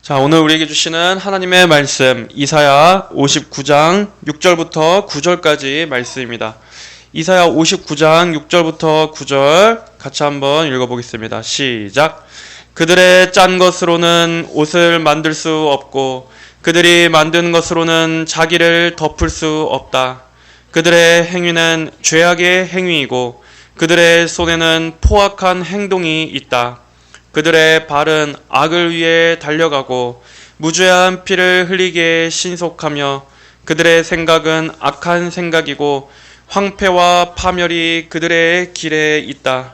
자, 오늘 우리에게 주시는 하나님의 말씀 이사야 59장 6절부터 9절까지 말씀입니다. 이사야 59장 6절부터 9절 같이 한번 읽어보겠습니다. 시작. 그들의 짠 것으로는 옷을 만들 수 없고 그들이 만든 것으로는 자기를 덮을 수 없다. 그들의 행위는 죄악의 행위이고 그들의 손에는 포악한 행동이 있다. 그들의 발은 악을 위해 달려가고 무죄한 피를 흘리게 신속하며 그들의 생각은 악한 생각이고 황폐와 파멸이 그들의 길에 있다.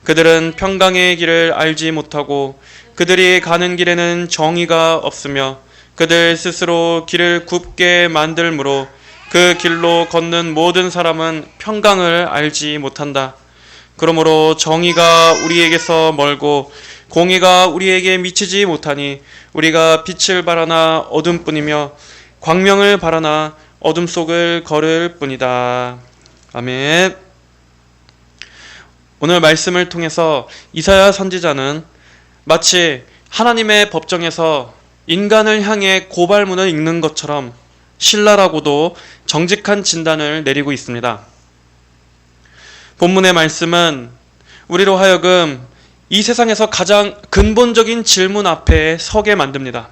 그들은 평강의 길을 알지 못하고 그들이 가는 길에는 정의가 없으며 그들 스스로 길을 굽게 만들므로 그 길로 걷는 모든 사람은 평강을 알지 못한다. 그러므로 정의가 우리에게서 멀고 공의가 우리에게 미치지 못하니 우리가 빛을 바라나 어둠뿐이며 광명을 바라나 어둠 속을 걸을 뿐이다. 아멘. 오늘 말씀을 통해서 이사야 선지자는 마치 하나님의 법정에서 인간을 향해 고발문을 읽는 것처럼 신랄하고도 정직한 진단을 내리고 있습니다. 본문의 말씀은 우리로 하여금 이 세상에서 가장 근본적인 질문 앞에 서게 만듭니다.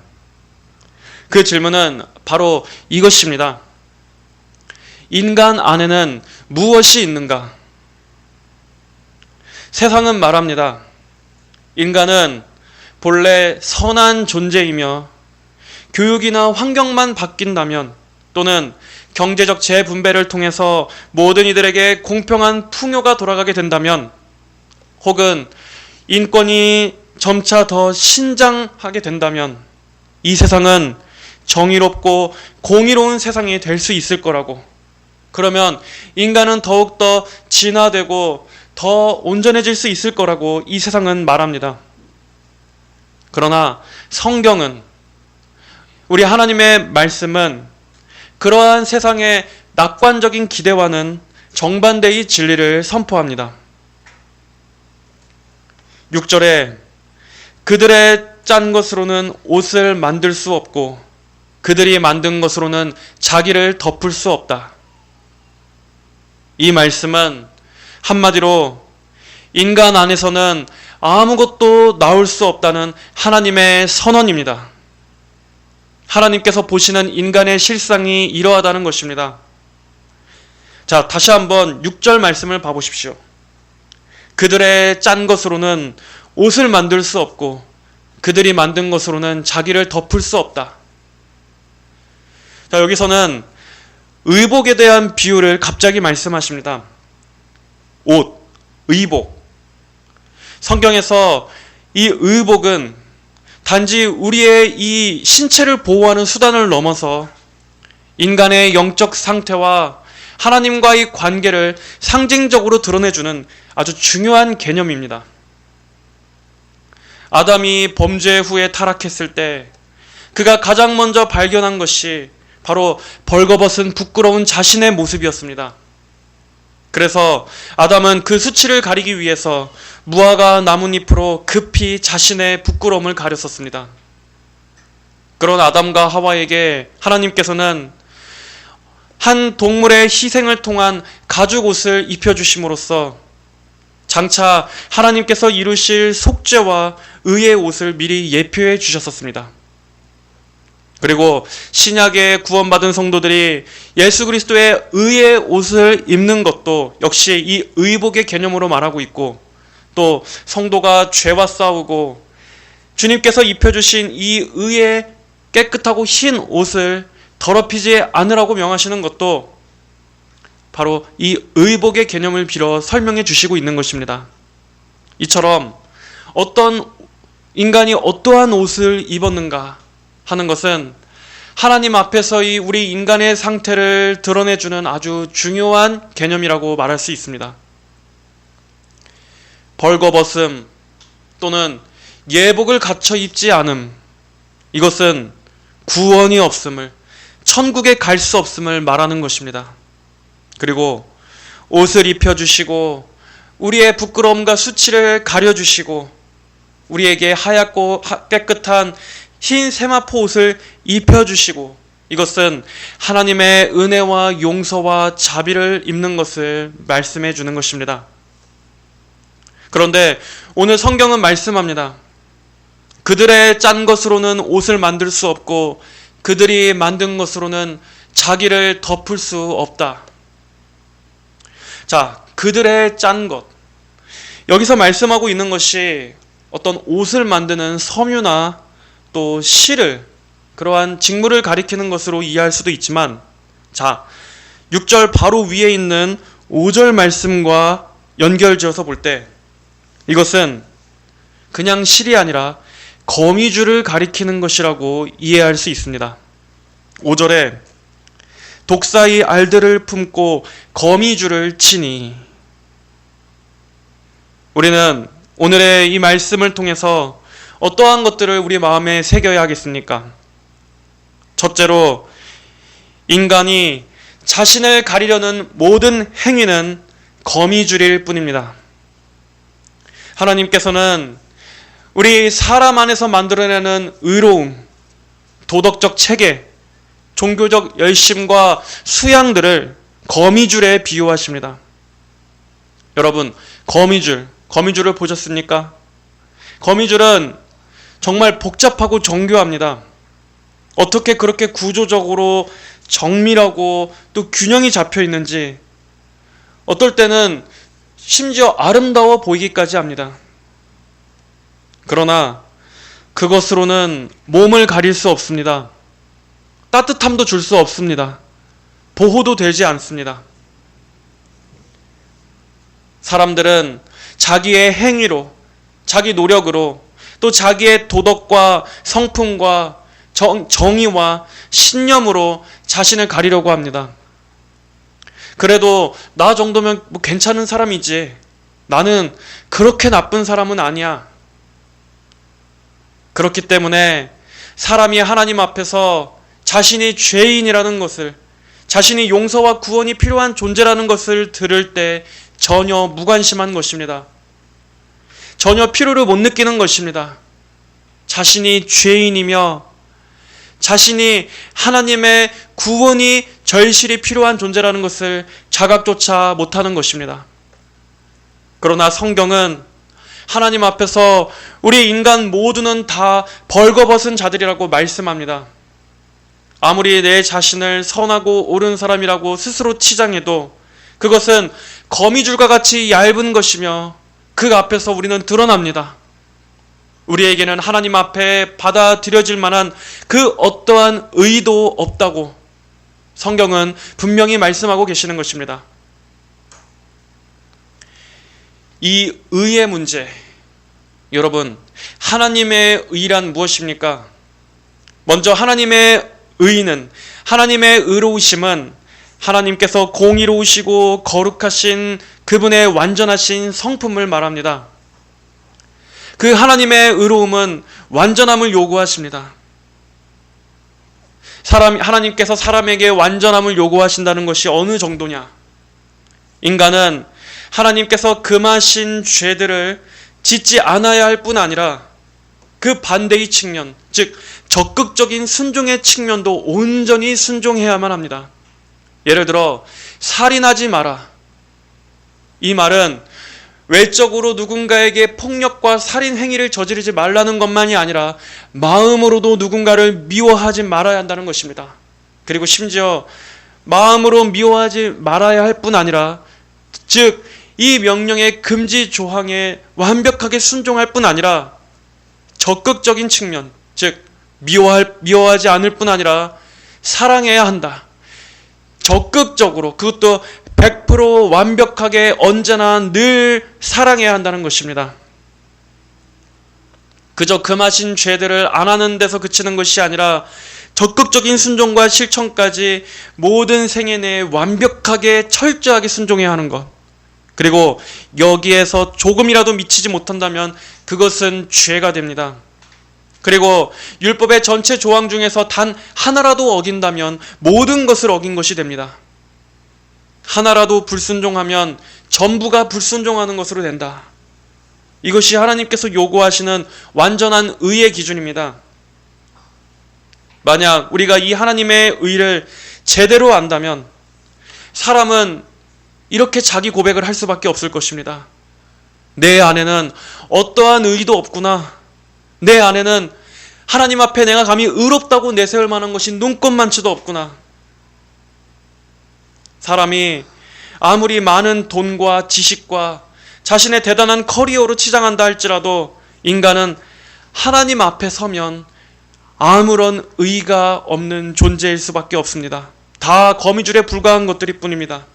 그 질문은 바로 이것입니다. 인간 안에는 무엇이 있는가? 세상은 말합니다. 인간은 본래 선한 존재이며 교육이나 환경만 바뀐다면 또는 경제적 재분배를 통해서 모든 이들에게 공평한 풍요가 돌아가게 된다면 혹은 인권이 점차 더 신장하게 된다면 이 세상은 정의롭고 공의로운 세상이 될 수 있을 거라고, 그러면 인간은 더욱더 진화되고 더 온전해질 수 있을 거라고 이 세상은 말합니다. 그러나 성경은, 우리 하나님의 말씀은 그러한 세상의 낙관적인 기대와는 정반대의 진리를 선포합니다. 6절에 그들의 짠 것으로는 옷을 만들 수 없고 그들이 만든 것으로는 자기를 덮을 수 없다. 이 말씀은 한마디로 인간 안에서는 아무것도 나올 수 없다는 하나님의 선언입니다. 하나님께서 보시는 인간의 실상이 이러하다는 것입니다. 자, 다시 한번 6절 말씀을 봐보십시오. 그들의 짠 것으로는 옷을 만들 수 없고 그들이 만든 것으로는 자기를 덮을 수 없다. 자, 여기서는 의복에 대한 비유를 갑자기 말씀하십니다. 옷, 의복. 성경에서 이 의복은 단지 우리의 이 신체를 보호하는 수단을 넘어서 인간의 영적 상태와 하나님과의 관계를 상징적으로 드러내주는 아주 중요한 개념입니다. 아담이 범죄 후에 타락했을 때 그가 가장 먼저 발견한 것이 바로 벌거벗은 부끄러운 자신의 모습이었습니다. 그래서 아담은 그 수치를 가리기 위해서 무화과 나뭇잎으로 급히 자신의 부끄러움을 가렸었습니다. 그런 아담과 하와에게 하나님께서는 한 동물의 희생을 통한 가죽 옷을 입혀주심으로써 장차 하나님께서 이루실 속죄와 의의 옷을 미리 예표해 주셨었습니다. 그리고 신약에 구원받은 성도들이 예수 그리스도의 의의 옷을 입는 것도 역시 이 의복의 개념으로 말하고 있고, 또 성도가 죄와 싸우고 주님께서 입혀주신 이 의의 깨끗하고 흰 옷을 더럽히지 않으라고 명하시는 것도 바로 이 의복의 개념을 빌어 설명해 주시고 있는 것입니다. 이처럼 어떤 인간이 어떠한 옷을 입었는가 하는 것은 하나님 앞에서의 우리 인간의 상태를 드러내주는 아주 중요한 개념이라고 말할 수 있습니다. 벌거벗음 또는 예복을 갖춰 입지 않음, 이것은 구원이 없음을, 천국에 갈 수 없음을 말하는 것입니다. 그리고 옷을 입혀주시고 우리의 부끄러움과 수치를 가려주시고 우리에게 하얗고 깨끗한 흰 세마포 옷을 입혀주시고, 이것은 하나님의 은혜와 용서와 자비를 입는 것을 말씀해 주는 것입니다. 그런데 오늘 성경은 말씀합니다. 그들의 짠 것으로는 옷을 만들 수 없고 그들이 만든 것으로는 자기를 덮을 수 없다. 자, 그들의 짠 것. 여기서 말씀하고 있는 것이 어떤 옷을 만드는 섬유나 또 실을, 그러한 직물을 가리키는 것으로 이해할 수도 있지만, 자, 6절 바로 위에 있는 5절 말씀과 연결지어서 볼 때 이것은 그냥 실이 아니라 거미줄을 가리키는 것이라고 이해할 수 있습니다. 5절에 독사의 알들을 품고 거미줄을 치니, 우리는 오늘의 이 말씀을 통해서 어떠한 것들을 우리 마음에 새겨야 하겠습니까? 첫째로, 인간이 자신을 가리려는 모든 행위는 거미줄일 뿐입니다. 하나님께서는 우리 사람 안에서 만들어내는 의로움, 도덕적 체계, 종교적 열심과 수양들을 거미줄에 비유하십니다. 여러분, 거미줄을 보셨습니까? 거미줄은 정말 복잡하고 정교합니다. 어떻게 그렇게 구조적으로 정밀하고 또 균형이 잡혀 있는지, 어떨 때는 심지어 아름다워 보이기까지 합니다. 그러나 그것으로는 몸을 가릴 수 없습니다. 따뜻함도 줄 수 없습니다. 보호도 되지 않습니다. 사람들은 자기의 행위로, 자기 노력으로, 또 자기의 도덕과 성품과 정의와 신념으로 자신을 가리려고 합니다. 그래도 나 정도면 뭐 괜찮은 사람이지, 나는 그렇게 나쁜 사람은 아니야. 그렇기 때문에 사람이 하나님 앞에서 자신이 죄인이라는 것을, 자신이 용서와 구원이 필요한 존재라는 것을 들을 때 전혀 무관심한 것입니다. 전혀 필요를 못 느끼는 것입니다. 자신이 죄인이며 자신이 하나님의 구원이 절실히 필요한 존재라는 것을 자각조차 못하는 것입니다. 그러나 성경은 하나님 앞에서 우리 인간 모두는 다 벌거벗은 자들이라고 말씀합니다. 아무리 내 자신을 선하고 옳은 사람이라고 스스로 치장해도 그것은 거미줄과 같이 얇은 것이며 그 앞에서 우리는 드러납니다. 우리에게는 하나님 앞에 받아들여질 만한 그 어떠한 의도 없다고 성경은 분명히 말씀하고 계시는 것입니다. 이 의의 문제, 여러분, 하나님의 의란 무엇입니까? 먼저 하나님의 의는, 하나님의 의로우심은 하나님께서 공의로우시고 거룩하신 그분의 완전하신 성품을 말합니다. 그 하나님의 의로움은 완전함을 요구하십니다. 하나님께서 사람에게 완전함을 요구하신다는 것이 어느 정도냐? 인간은 하나님께서 금하신 죄들을 짓지 않아야 할 뿐 아니라 그 반대의 측면, 즉 적극적인 순종의 측면도 온전히 순종해야만 합니다. 예를 들어 살인하지 마라. 이 말은 외적으로 누군가에게 폭력과 살인 행위를 저지르지 말라는 것만이 아니라 마음으로도 누군가를 미워하지 말아야 한다는 것입니다. 그리고 심지어 마음으로 미워하지 말아야 할 뿐 아니라, 즉 이 명령의 금지 조항에 완벽하게 순종할 뿐 아니라 적극적인 측면, 즉 미워하지 않을 뿐 아니라 사랑해야 한다. 적극적으로, 그것도 100% 완벽하게 언제나 늘 사랑해야 한다는 것입니다. 그저 금하신 죄들을 안 하는 데서 그치는 것이 아니라 적극적인 순종과 실천까지 모든 생애 내에 완벽하게 철저하게 순종해야 하는 것. 그리고 여기에서 조금이라도 미치지 못한다면 그것은 죄가 됩니다. 그리고 율법의 전체 조항 중에서 단 하나라도 어긴다면 모든 것을 어긴 것이 됩니다. 하나라도 불순종하면 전부가 불순종하는 것으로 된다. 이것이 하나님께서 요구하시는 완전한 의의 기준입니다. 만약 우리가 이 하나님의 의를 제대로 안다면 사람은 이렇게 자기 고백을 할 수밖에 없을 것입니다. 내 안에는 어떠한 의도 없구나. 내 안에는 하나님 앞에 내가 감히 의롭다고 내세울 만한 것이 눈꼽만치도 없구나. 사람이 아무리 많은 돈과 지식과 자신의 대단한 커리어로 치장한다 할지라도 인간은 하나님 앞에 서면 아무런 의가 없는 존재일 수밖에 없습니다. 다 거미줄에 불과한 것들일 뿐입니다.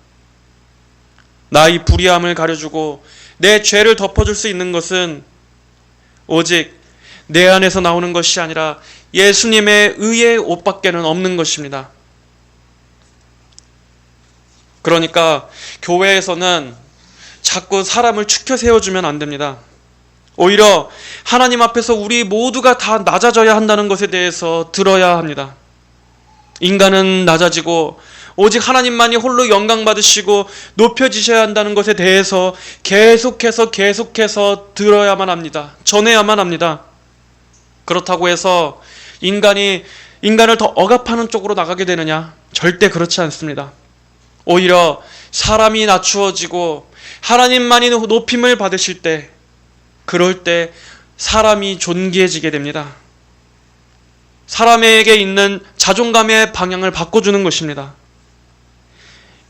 나의 불의함을 가려주고 내 죄를 덮어줄 수 있는 것은 오직 내 안에서 나오는 것이 아니라 예수님의 의의 옷밖에는 없는 것입니다. 그러니까 교회에서는 자꾸 사람을 추켜 세워주면 안 됩니다. 오히려 하나님 앞에서 우리 모두가 다 낮아져야 한다는 것에 대해서 들어야 합니다. 인간은 낮아지고 오직 하나님만이 홀로 영광 받으시고 높여지셔야 한다는 것에 대해서 계속해서 들어야만 합니다. 전해야만 합니다. 그렇다고 해서 인간을 더 억압하는 쪽으로 나가게 되느냐? 절대 그렇지 않습니다. 오히려 사람이 낮추어지고 하나님만이 높임을 받으실 때, 그럴 때 사람이 존귀해지게 됩니다. 사람에게 있는 자존감의 방향을 바꿔주는 것입니다.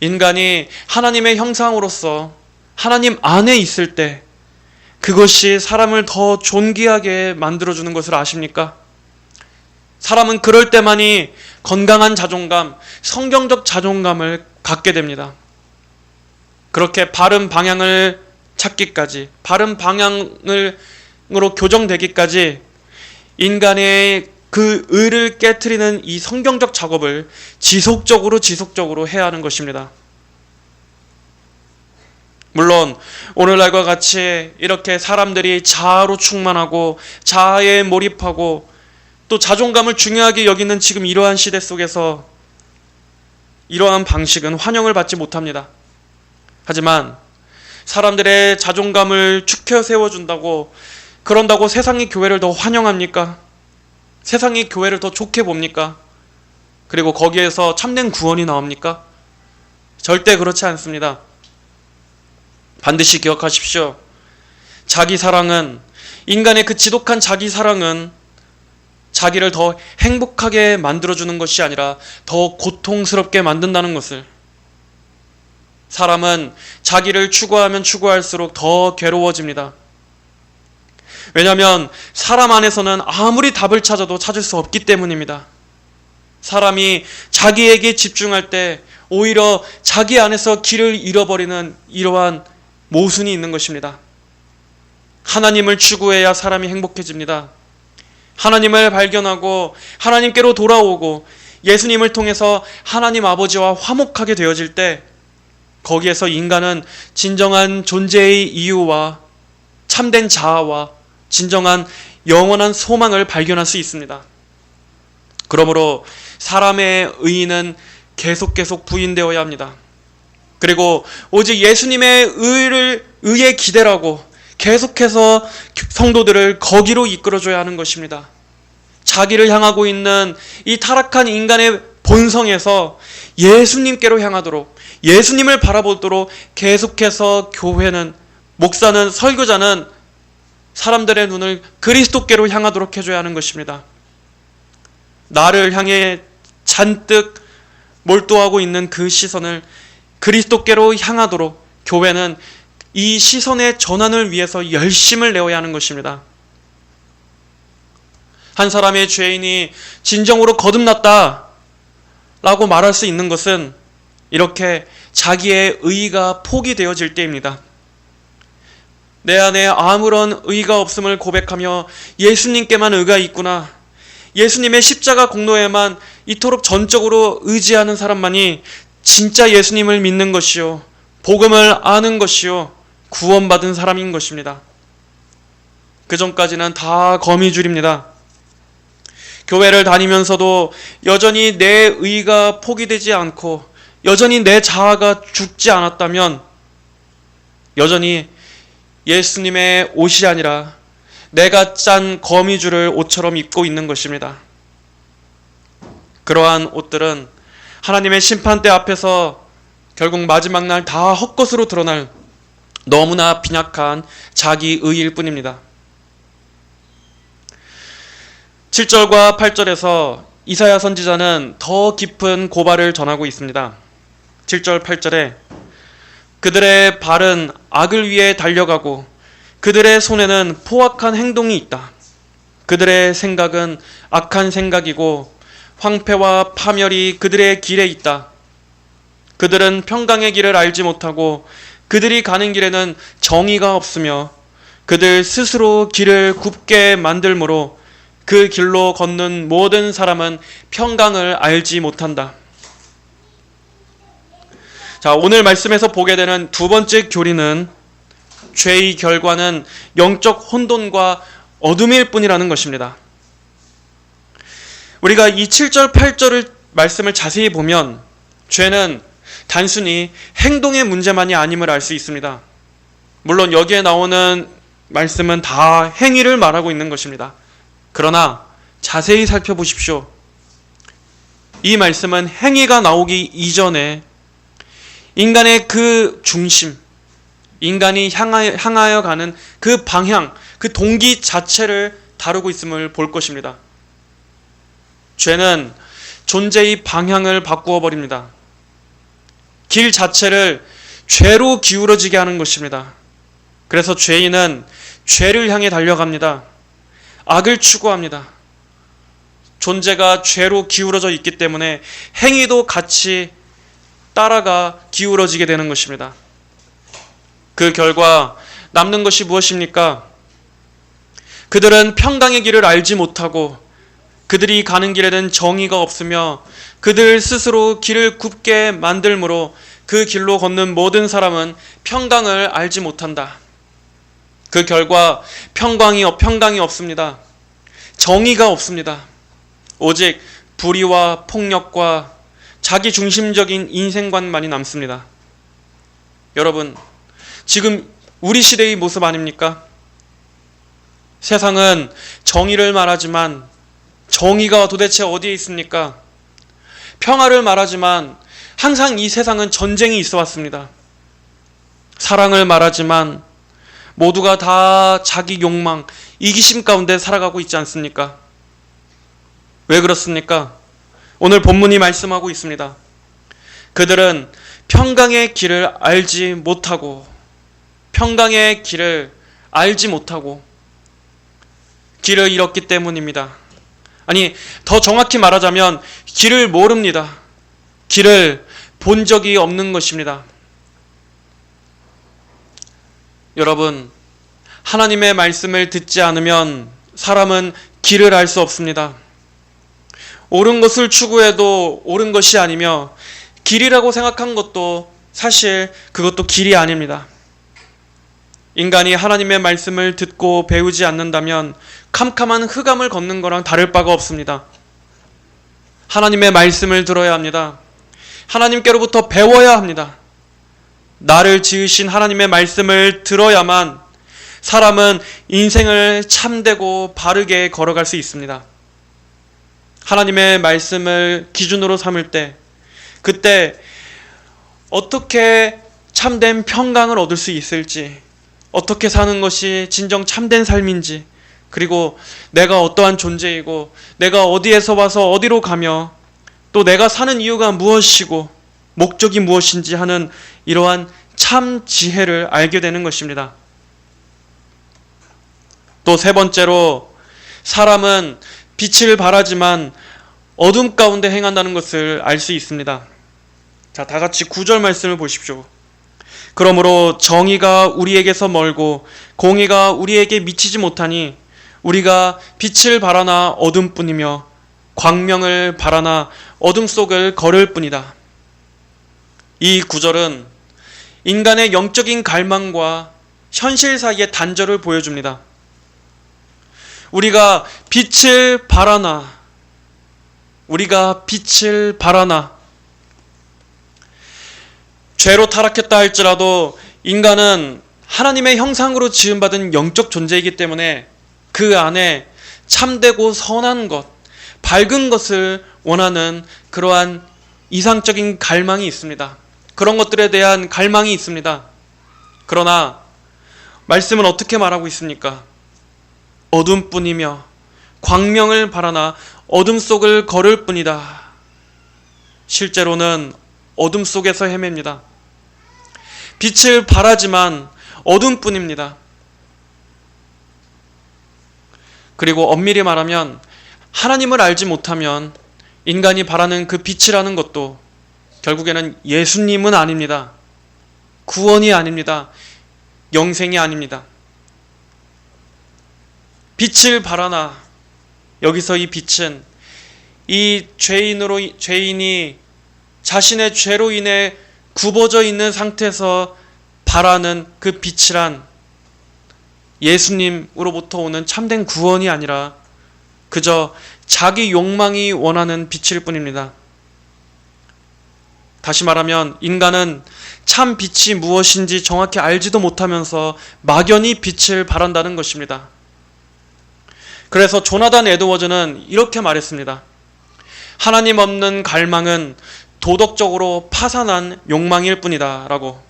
인간이 하나님의 형상으로서 하나님 안에 있을 때 그것이 사람을 더 존귀하게 만들어주는 것을 아십니까? 사람은 그럴 때만이 건강한 자존감, 성경적 자존감을 갖게 됩니다. 그렇게 바른 방향을 찾기까지, 바른 방향으로 교정되기까지 인간의 그 의를 깨트리는 이 성경적 작업을 지속적으로 해야 하는 것입니다. 물론 오늘날과 같이 이렇게 사람들이 자아로 충만하고 자아에 몰입하고 또 자존감을 중요하게 여기는 지금 이러한 시대 속에서 이러한 방식은 환영을 받지 못합니다. 하지만 사람들의 자존감을 축혀 세워준다고, 그런다고 세상이 교회를 더 환영합니까? 세상이 교회를 더 좋게 봅니까? 그리고 거기에서 참된 구원이 나옵니까? 절대 그렇지 않습니다. 반드시 기억하십시오. 인간의 그 지독한 자기 사랑은 자기를 더 행복하게 만들어주는 것이 아니라 더 고통스럽게 만든다는 것을. 사람은 자기를 추구하면 추구할수록 더 괴로워집니다. 왜냐하면 사람 안에서는 아무리 답을 찾아도 찾을 수 없기 때문입니다. 사람이 자기에게 집중할 때 오히려 자기 안에서 길을 잃어버리는 이러한 모순이 있는 것입니다. 하나님을 추구해야 사람이 행복해집니다. 하나님을 발견하고 하나님께로 돌아오고 예수님을 통해서 하나님 아버지와 화목하게 되어질 때 거기에서 인간은 진정한 존재의 이유와 참된 자아와 진정한 영원한 소망을 발견할 수 있습니다. 그러므로 사람의 의의는 계속 부인되어야 합니다. 그리고 오직 예수님의 의에 기대라고 계속해서 성도들을 거기로 이끌어줘야 하는 것입니다. 자기를 향하고 있는 이 타락한 인간의 본성에서 예수님께로 향하도록, 예수님을 바라보도록 계속해서 교회는, 목사는, 설교자는 사람들의 눈을 그리스도께로 향하도록 해줘야 하는 것입니다. 나를 향해 잔뜩 몰두하고 있는 그 시선을 그리스도께로 향하도록 교회는 이 시선의 전환을 위해서 열심을 내어야 하는 것입니다. 한 사람의 죄인이 진정으로 거듭났다 라고 말할 수 있는 것은 이렇게 자기의 의의가 포기되어질 때입니다. 내 안에 아무런 의의가 없음을 고백하며 예수님께만 의가 있구나, 예수님의 십자가 공로에만 이토록 전적으로 의지하는 사람만이 진짜 예수님을 믿는 것이요, 복음을 아는 것이요, 구원받은 사람인 것입니다. 그 전까지는 다 거미줄입니다. 교회를 다니면서도 여전히 내 의가 포기되지 않고 여전히 내 자아가 죽지 않았다면 여전히 예수님의 옷이 아니라 내가 짠 거미줄을 옷처럼 입고 있는 것입니다. 그러한 옷들은 하나님의 심판대 앞에서 결국 마지막 날 다 헛것으로 드러날 너무나 빈약한 자기 의일 뿐입니다. 7절과 8절에서 이사야 선지자는 더 깊은 고발을 전하고 있습니다. 7절, 8절에 그들의 발은 악을 위해 달려가고 그들의 손에는 포악한 행동이 있다. 그들의 생각은 악한 생각이고 황폐와 파멸이 그들의 길에 있다. 그들은 평강의 길을 알지 못하고 그들이 가는 길에는 정의가 없으며 그들 스스로 길을 굽게 만들므로 그 길로 걷는 모든 사람은 평강을 알지 못한다. 자, 오늘 말씀에서 보게 되는 두 번째 교리는 죄의 결과는 영적 혼돈과 어둠일 뿐이라는 것입니다. 우리가 이 7절, 8절을 말씀을 자세히 보면 죄는 단순히 행동의 문제만이 아님을 알 수 있습니다. 물론 여기에 나오는 말씀은 다 행위를 말하고 있는 것입니다. 그러나 자세히 살펴보십시오. 이 말씀은 행위가 나오기 이전에 인간의 그 중심, 인간이 향하여 가는 그 방향, 그 동기 자체를 다루고 있음을 볼 것입니다. 죄는 존재의 방향을 바꾸어 버립니다. 길 자체를 죄로 기울어지게 하는 것입니다. 그래서 죄인은 죄를 향해 달려갑니다. 악을 추구합니다. 존재가 죄로 기울어져 있기 때문에 행위도 같이 따라가 기울어지게 되는 것입니다. 그 결과 남는 것이 무엇입니까? 그들은 평강의 길을 알지 못하고 그들이 가는 길에는 정의가 없으며 그들 스스로 길을 굽게 만들므로 그 길로 걷는 모든 사람은 평강을 알지 못한다. 그 결과 평강이 없습니다. 정의가 없습니다. 오직 불의와 폭력과 자기 중심적인 인생관만이 남습니다. 여러분, 지금 우리 시대의 모습 아닙니까? 세상은 정의를 말하지만 정의가 도대체 어디에 있습니까? 평화를 말하지만 항상 이 세상은 전쟁이 있어 왔습니다. 사랑을 말하지만 모두가 다 자기 욕망, 이기심 가운데 살아가고 있지 않습니까? 왜 그렇습니까? 오늘 본문이 말씀하고 있습니다. 그들은 평강의 길을 알지 못하고 길을 잃었기 때문입니다. 아니, 더 정확히 말하자면 길을 모릅니다. 길을 본 적이 없는 것입니다. 여러분, 하나님의 말씀을 듣지 않으면 사람은 길을 알 수 없습니다. 옳은 것을 추구해도 옳은 것이 아니며 길이라고 생각한 것도 사실 그것도 길이 아닙니다. 인간이 하나님의 말씀을 듣고 배우지 않는다면 캄캄한 흑암을 걷는 거랑 다를 바가 없습니다. 하나님의 말씀을 들어야 합니다. 하나님께로부터 배워야 합니다. 나를 지으신 하나님의 말씀을 들어야만 사람은 인생을 참되고 바르게 걸어갈 수 있습니다. 하나님의 말씀을 기준으로 삼을 때, 그때 어떻게 참된 평강을 얻을 수 있을지, 어떻게 사는 것이 진정 참된 삶인지, 그리고 내가 어떠한 존재이고 내가 어디에서 와서 어디로 가며 또 내가 사는 이유가 무엇이고 목적이 무엇인지 하는 이러한 참 지혜를 알게 되는 것입니다. 또 세 번째로, 사람은 빛을 발하지만 어둠 가운데 행한다는 것을 알 수 있습니다. 자, 다 같이 9절 말씀을 보십시오. 그러므로 정의가 우리에게서 멀고 공의가 우리에게 미치지 못하니 우리가 빛을 바라나 어둠뿐이며 광명을 바라나 어둠 속을 걸을 뿐이다. 이 구절은 인간의 영적인 갈망과 현실 사이의 단절을 보여줍니다. 우리가 빛을 바라나 죄로 타락했다 할지라도 인간은 하나님의 형상으로 지음받은 영적 존재이기 때문에 그 안에 참되고 선한 것, 밝은 것을 원하는 그러한 이상적인 갈망이 있습니다. 그런 것들에 대한 갈망이 있습니다. 그러나 말씀은 어떻게 말하고 있습니까? 어둠뿐이며 광명을 바라나 어둠 속을 걸을 뿐이다. 실제로는 어둠 속에서 헤맵니다. 빛을 바라지만 어둠뿐입니다. 그리고 엄밀히 말하면 하나님을 알지 못하면 인간이 바라는 그 빛이라는 것도 결국에는 예수님은 아닙니다. 구원이 아닙니다. 영생이 아닙니다. 빛을 바라나 여기서 이 빛은 이 죄인이 자신의 죄로 인해 굽어져 있는 상태에서 바라는 그 빛이란 예수님으로부터 오는 참된 구원이 아니라 그저 자기 욕망이 원하는 빛일 뿐입니다. 다시 말하면 인간은 참 빛이 무엇인지 정확히 알지도 못하면서 막연히 빛을 바란다는 것입니다. 그래서 조나단 에드워즈는 이렇게 말했습니다. 하나님 없는 갈망은 도덕적으로 파산한 욕망일 뿐이다 라고.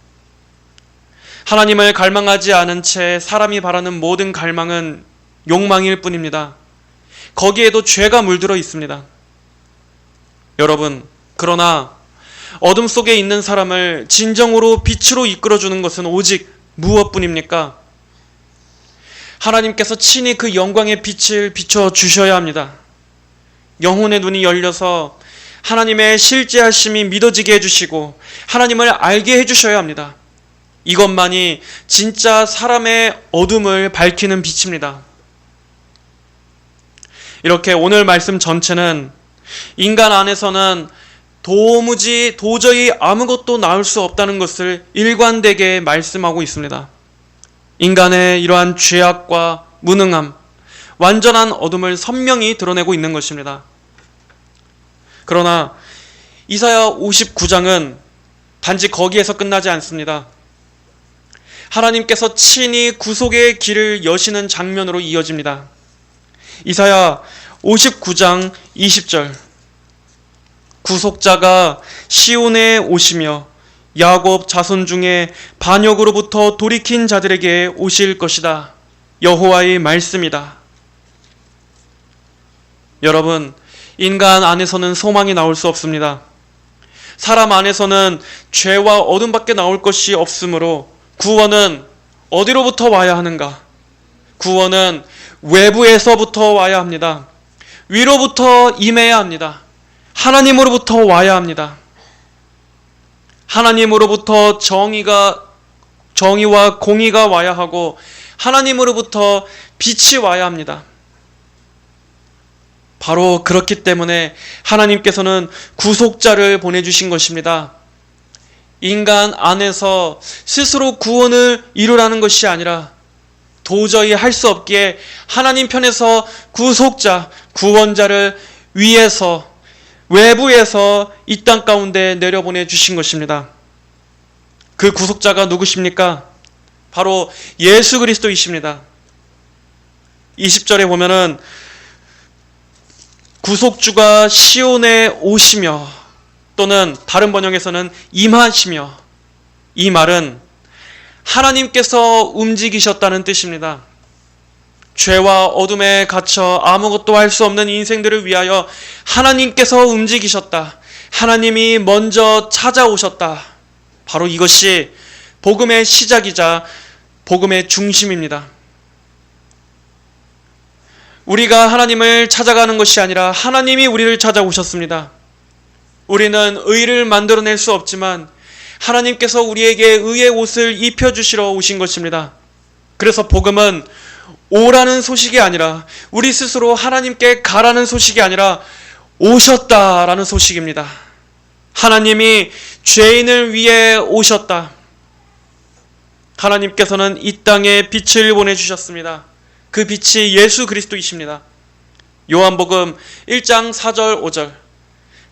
하나님을 갈망하지 않은 채 사람이 바라는 모든 갈망은 욕망일 뿐입니다. 거기에도 죄가 물들어 있습니다. 여러분, 그러나 어둠 속에 있는 사람을 진정으로 빛으로 이끌어주는 것은 오직 무엇뿐입니까? 하나님께서 친히 그 영광의 빛을 비춰주셔야 합니다. 영혼의 눈이 열려서 하나님의 실제하심이 믿어지게 해주시고 하나님을 알게 해주셔야 합니다. 이것만이 진짜 사람의 어둠을 밝히는 빛입니다. 이렇게 오늘 말씀 전체는 인간 안에서는 도저히 아무것도 나올 수 없다는 것을 일관되게 말씀하고 있습니다. 인간의 이러한 죄악과 무능함, 완전한 어둠을 선명히 드러내고 있는 것입니다. 그러나 이사야 59장은 단지 거기에서 끝나지 않습니다. 하나님께서 친히 구속의 길을 여시는 장면으로 이어집니다. 이사야 59장 20절, 구속자가 시온에 오시며 야곱 자손 중에 반역으로부터 돌이킨 자들에게 오실 것이다. 여호와의 말씀이다. 여러분, 인간 안에서는 소망이 나올 수 없습니다. 사람 안에서는 죄와 어둠밖에 나올 것이 없으므로 구원은 어디로부터 와야 하는가? 구원은 외부에서부터 와야 합니다. 위로부터 임해야 합니다. 하나님으로부터 와야 합니다. 하나님으로부터 정의와 공의가 와야 하고 하나님으로부터 빛이 와야 합니다. 바로 그렇기 때문에 하나님께서는 구속자를 보내주신 것입니다. 인간 안에서 스스로 구원을 이루라는 것이 아니라 도저히 할 수 없기에 하나님 편에서 구속자, 구원자를 위에서 외부에서 이 땅 가운데 내려보내 주신 것입니다. 그 구속자가 누구십니까? 바로 예수 그리스도이십니다. 20절에 보면은 구속주가 시온에 오시며, 또는 다른 번역에서는 임하시며, 이 말은 하나님께서 움직이셨다는 뜻입니다. 죄와 어둠에 갇혀 아무것도 할 수 없는 인생들을 위하여 하나님께서 움직이셨다. 하나님이 먼저 찾아오셨다. 바로 이것이 복음의 시작이자 복음의 중심입니다. 우리가 하나님을 찾아가는 것이 아니라 하나님이 우리를 찾아오셨습니다. 우리는 의를 만들어낼 수 없지만 하나님께서 우리에게 의의 옷을 입혀주시러 오신 것입니다. 그래서 복음은 오라는 소식이 아니라, 우리 스스로 하나님께 가라는 소식이 아니라 오셨다라는 소식입니다. 하나님이 죄인을 위해 오셨다. 하나님께서는 이 땅에 빛을 보내주셨습니다. 그 빛이 예수 그리스도이십니다. 요한복음 1장 4절 5절,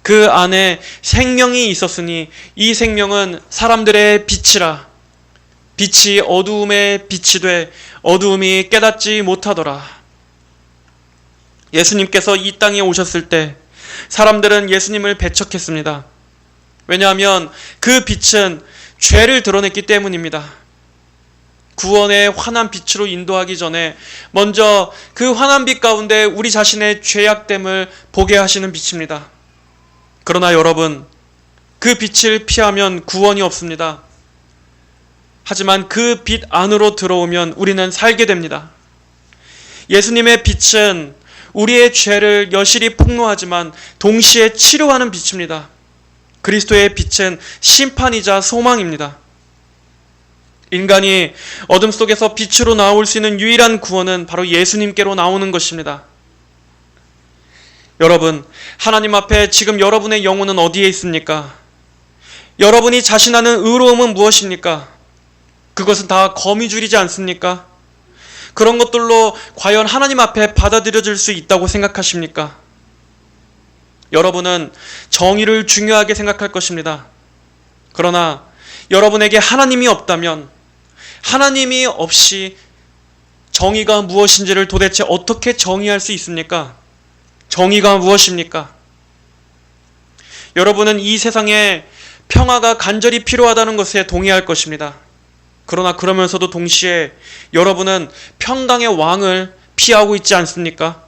그 안에 생명이 있었으니 이 생명은 사람들의 빛이라. 빛이 어두움에 빛이 돼 어두움이 깨닫지 못하더라. 예수님께서 이 땅에 오셨을 때 사람들은 예수님을 배척했습니다. 왜냐하면 그 빛은 죄를 드러냈기 때문입니다. 구원의 환한 빛으로 인도하기 전에 먼저 그 환한 빛 가운데 우리 자신의 죄악됨을 보게 하시는 빛입니다. 그러나 여러분, 그 빛을 피하면 구원이 없습니다. 하지만 그 빛 안으로 들어오면 우리는 살게 됩니다. 예수님의 빛은 우리의 죄를 여실히 폭로하지만 동시에 치료하는 빛입니다. 그리스도의 빛은 심판이자 소망입니다. 인간이 어둠 속에서 빛으로 나올 수 있는 유일한 구원은 바로 예수님께로 나오는 것입니다. 여러분, 하나님 앞에 지금 여러분의 영혼은 어디에 있습니까? 여러분이 자신하는 의로움은 무엇입니까? 그것은 다 거미줄이지 않습니까? 그런 것들로 과연 하나님 앞에 받아들여질 수 있다고 생각하십니까? 여러분은 정의를 중요하게 생각할 것입니다. 그러나 여러분에게 하나님이 없다면 하나님이 없이 정의가 무엇인지를 도대체 어떻게 정의할 수 있습니까? 정의가 무엇입니까? 여러분은 이 세상에 평화가 간절히 필요하다는 것에 동의할 것입니다. 그러나 그러면서도 동시에 여러분은 평강의 왕을 피하고 있지 않습니까?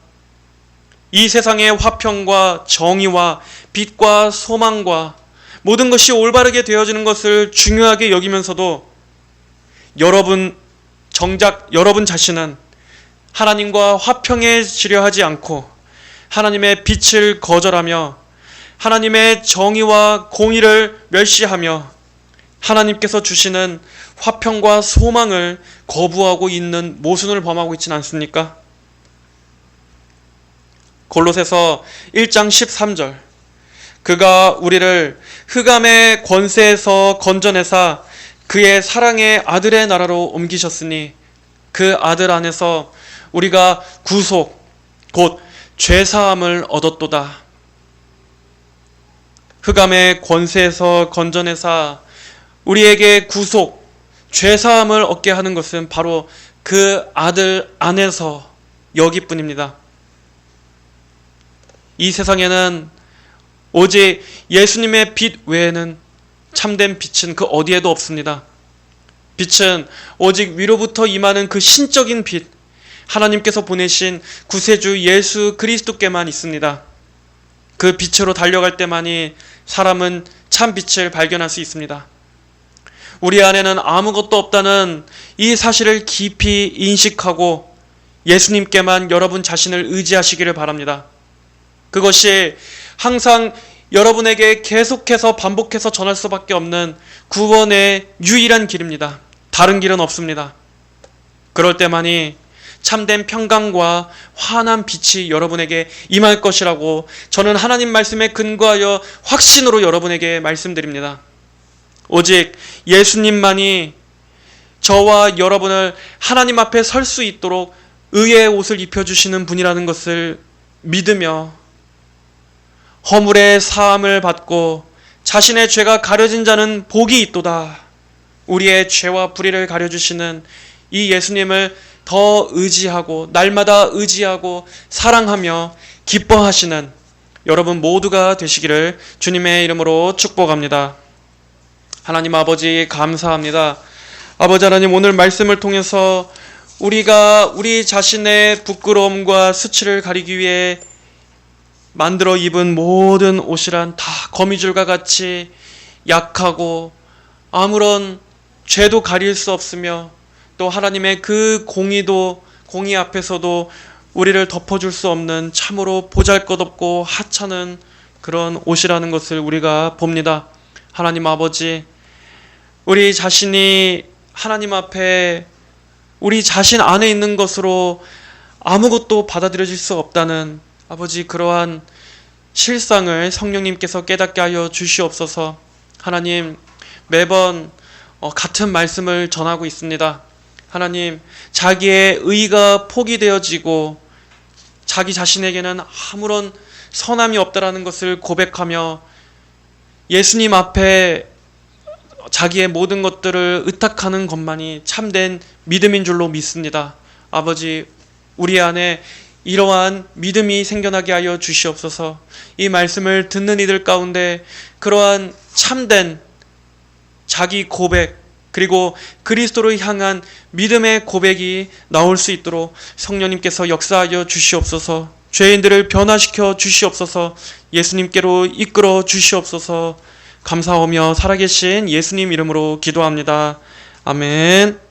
이 세상의 화평과 정의와 빛과 소망과 모든 것이 올바르게 되어지는 것을 중요하게 여기면서도 정작 여러분 자신은 하나님과 화평해지려 하지 않고 하나님의 빛을 거절하며 하나님의 정의와 공의를 멸시하며 하나님께서 주시는 화평과 소망을 거부하고 있는 모순을 범하고 있지는 않습니까? 골로새서 1장 13절, 그가 우리를 흑암의 권세에서 건져내사 그의 사랑의 아들의 나라로 옮기셨으니 그 아들 안에서 우리가 구속 곧 죄사함을 얻었도다. 흑암의 권세에서 건져내사 우리에게 구속, 죄사함을 얻게 하는 것은 바로 그 아들 안에서 여기뿐입니다. 이 세상에는 오직 예수님의 빛 외에는 참된 빛은 그 어디에도 없습니다. 빛은 오직 위로부터 임하는 그 신적인 빛, 하나님께서 보내신 구세주 예수 그리스도께만 있습니다. 그 빛으로 달려갈 때만이 사람은 참 빛을 발견할 수 있습니다. 우리 안에는 아무것도 없다는 이 사실을 깊이 인식하고 예수님께만 여러분 자신을 의지하시기를 바랍니다. 그것이 항상 여러분에게 계속해서 반복해서 전할 수밖에 없는 구원의 유일한 길입니다. 다른 길은 없습니다. 그럴 때만이 참된 평강과 환한 빛이 여러분에게 임할 것이라고 저는 하나님 말씀에 근거하여 확신으로 여러분에게 말씀드립니다. 오직 예수님만이 저와 여러분을 하나님 앞에 설 수 있도록 의의 옷을 입혀주시는 분이라는 것을 믿으며 허물의 사함을 받고 자신의 죄가 가려진 자는 복이 있도다. 우리의 죄와 불의를 가려주시는 이 예수님을 더 의지하고 날마다 의지하고 사랑하며 기뻐하시는 여러분 모두가 되시기를 주님의 이름으로 축복합니다. 하나님 아버지 감사합니다. 아버지 하나님, 오늘 말씀을 통해서 우리가 우리 자신의 부끄러움과 수치를 가리기 위해 만들어 입은 모든 옷이란 다 거미줄과 같이 약하고 아무런 죄도 가릴 수 없으며 또 하나님의 그 공의 앞에서도 우리를 덮어줄 수 없는 참으로 보잘것없고 하찮은 그런 옷이라는 것을 우리가 봅니다. 하나님 아버지, 우리 자신이 하나님 앞에 우리 자신 안에 있는 것으로 아무것도 받아들여질 수 없다는 아버지 그러한 실상을 성령님께서 깨닫게 하여 주시옵소서. 하나님, 매번 같은 말씀을 전하고 있습니다. 하나님, 자기의 의가 포기되어지고 자기 자신에게는 아무런 선함이 없다라는 것을 고백하며 예수님 앞에 자기의 모든 것들을 의탁하는 것만이 참된 믿음인 줄로 믿습니다. 아버지, 우리 안에 이러한 믿음이 생겨나게 하여 주시옵소서. 이 말씀을 듣는 이들 가운데 그러한 참된 자기 고백, 그리고 그리스도를 향한 믿음의 고백이 나올 수 있도록 성령님께서 역사하여 주시옵소서. 죄인들을 변화시켜 주시옵소서. 예수님께로 이끌어 주시옵소서. 감사하며 살아계신 예수님 이름으로 기도합니다. 아멘.